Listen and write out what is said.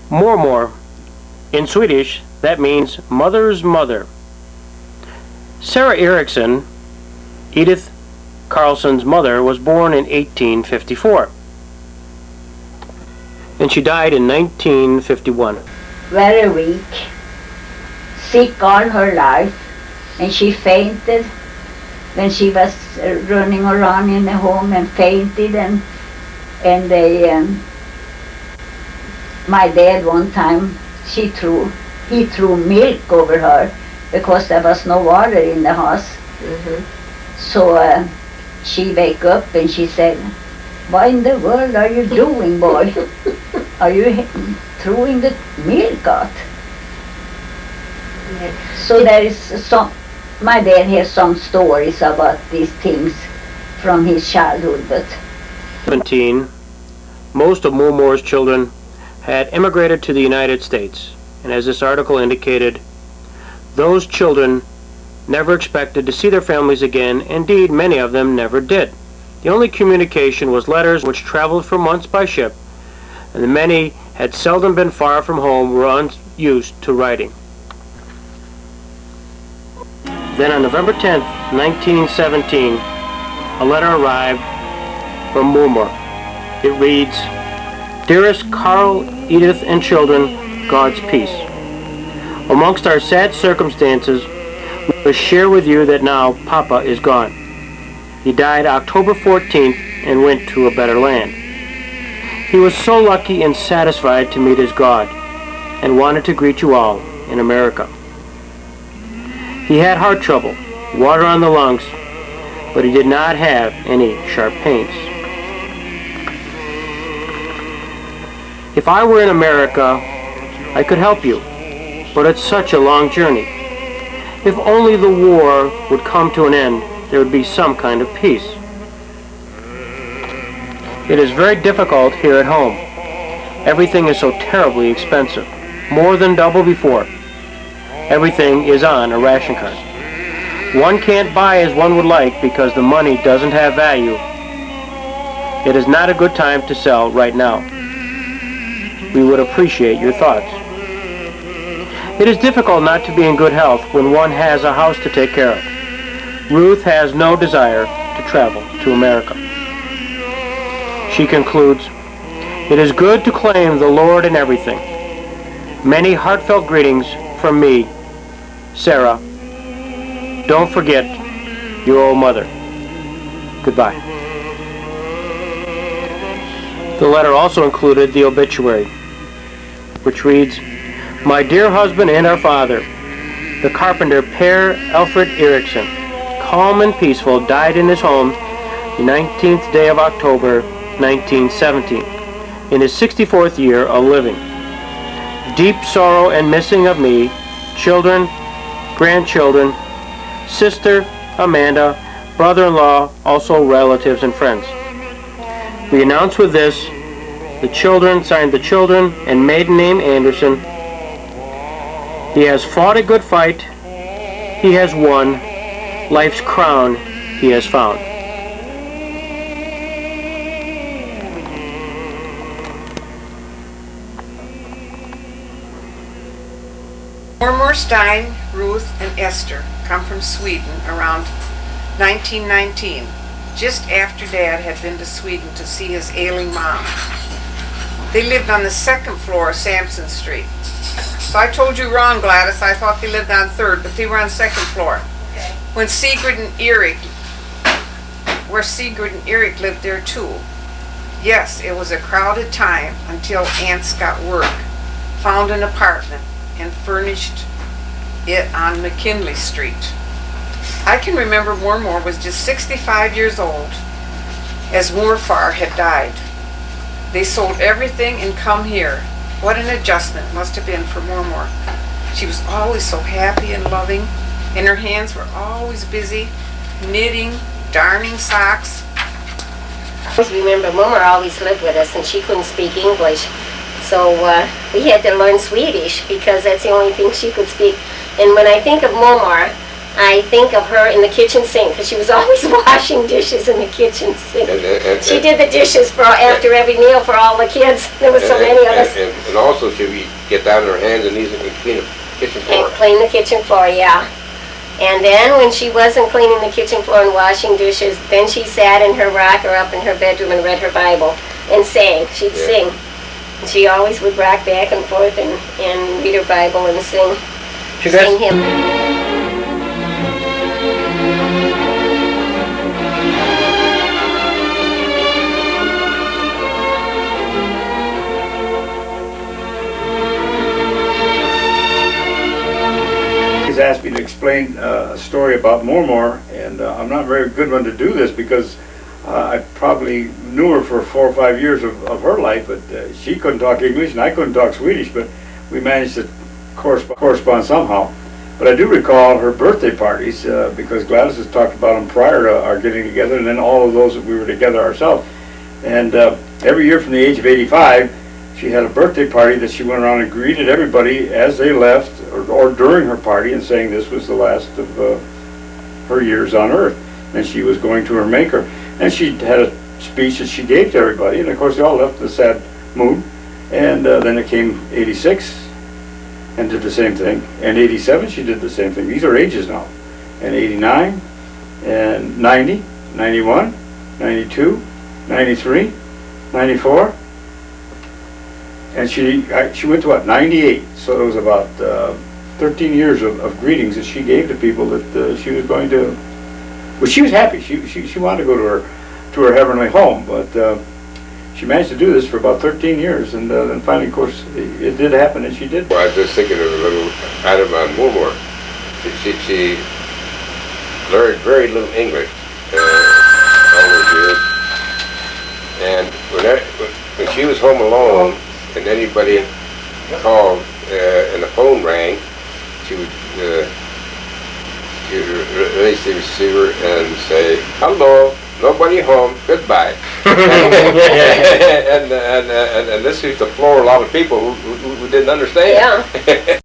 Mormor. In Swedish, that means mother's mother. Sarah Eriksson, Edith Carlson's mother, was born in 1854. And she died in 1951. Very weak, sick all her life, and she fainted when she was running around in the home and fainted, and they, my dad one time, he threw milk over her because there was no water in the house. So she wake up and she said, "What in the world are you doing, boy? Are you throwing the milk out?" So there is some, my dad has some stories about these things from his childhood, but 17, most of Mormor's children had immigrated to the United States, and as this article indicated, those children never expected to see their families again. Indeed, many of them never did. The only communication was letters which traveled for months by ship, and the many had seldom been far from home, were unused to writing. Then on November 10th, 1917, a letter arrived from Mormor. It reads, "Dearest Carl, Edith, and children, God's peace. Amongst our sad circumstances, we must share with you that now Papa is gone. He died October 14th and went to a better land. He was so lucky and satisfied to meet his God, and wanted to greet you all in America. He had heart trouble, water on the lungs, but he did not have any sharp pains. If I were in America, I could help you, but it's such a long journey. If only the war would come to an end, there would be some kind of peace. It is very difficult here at home. Everything is so terribly expensive, more than double before. Everything is on a ration card. One can't buy as one would like because the money doesn't have value. It is not a good time to sell right now. We would appreciate your thoughts. It is difficult not to be in good health when one has a house to take care of. Ruth has no desire to travel to America." She concludes, "It is good to claim the Lord in everything. Many heartfelt greetings from me, Sarah. Don't forget your old mother. Goodbye." The letter also included the obituary, which reads, "My dear husband and our father, the carpenter Per Alfred Eriksson, calm and peaceful, died in his home the 19th day of October, 1917, in his 64th year of living. Deep sorrow and missing of me, children, grandchildren, sister, Amanda, brother-in-law, also relatives and friends. We announce with this, the children, signed the children, and maiden name Anderson. He has fought a good fight. He has won. Life's crown he has found." Mormor, Stein, Ruth, and Esther come from Sweden around 1919, just after Dad had been to Sweden to see his ailing mom. They lived on the second floor of Sampson Street. So I told you wrong, Gladys. I thought they lived on third, but they were on second floor. Okay. Where Sigrid and Eric lived there too. Yes, it was a crowded time until aunts got work, found an apartment, and furnished it on McKinley Street. I can remember Mormor was just 65 years old, as Morfar had died. They sold everything and come here. What an adjustment must have been for Mormor. She was always so happy and loving, and her hands were always busy, knitting, darning socks. I remember Mormor always lived with us, and she couldn't speak English. So we had to learn Swedish because that's the only thing she could speak. And when I think of Mormor, I think of her in the kitchen sink, because she was always washing dishes in the kitchen sink. She did the dishes for after every meal for all the kids. There was so many of us. And also she would get down on her hands and knees and clean the kitchen floor. And clean the kitchen floor, yeah. And then when she wasn't cleaning the kitchen floor and washing dishes, then she sat in her rocker up in her bedroom and read her Bible and sang. She'd sing. She always would rock back and forth and read her Bible and sing hymns. Asked me to explain a story about Mormor, and I'm not a very good one to do this because I probably knew her for 4 or 5 years of her life, but she couldn't talk English and I couldn't talk Swedish, but we managed to correspond somehow. But I do recall her birthday parties because Gladys has talked about them prior to our getting together, and then all of those that we were together ourselves. And every year from the age of 85, she had a birthday party that she went around and greeted everybody as they left or during her party, and saying this was the last of her years on earth and she was going to her maker. And she had a speech that she gave to everybody, and of course they all left in a sad mood. And then it came 86 and did the same thing, and 87 she did the same thing. These are ages now. And 89 and 90, 91, 92, 93, 94. And she went to what, 98, so it was about 13 years of greetings that she gave to people that she was going to, well, she was happy. She wanted to go to her heavenly home, but she managed to do this for about 13 years, and then finally, of course, it did happen, and she did. Well, I was just thinking of a little item on Mormor. She learned very little English all those years, and when she was home alone, and anybody called and the phone rang, she would raise the receiver and say, "Hello, nobody home, goodbye." and this used to floor a lot of people who didn't understand. Yeah.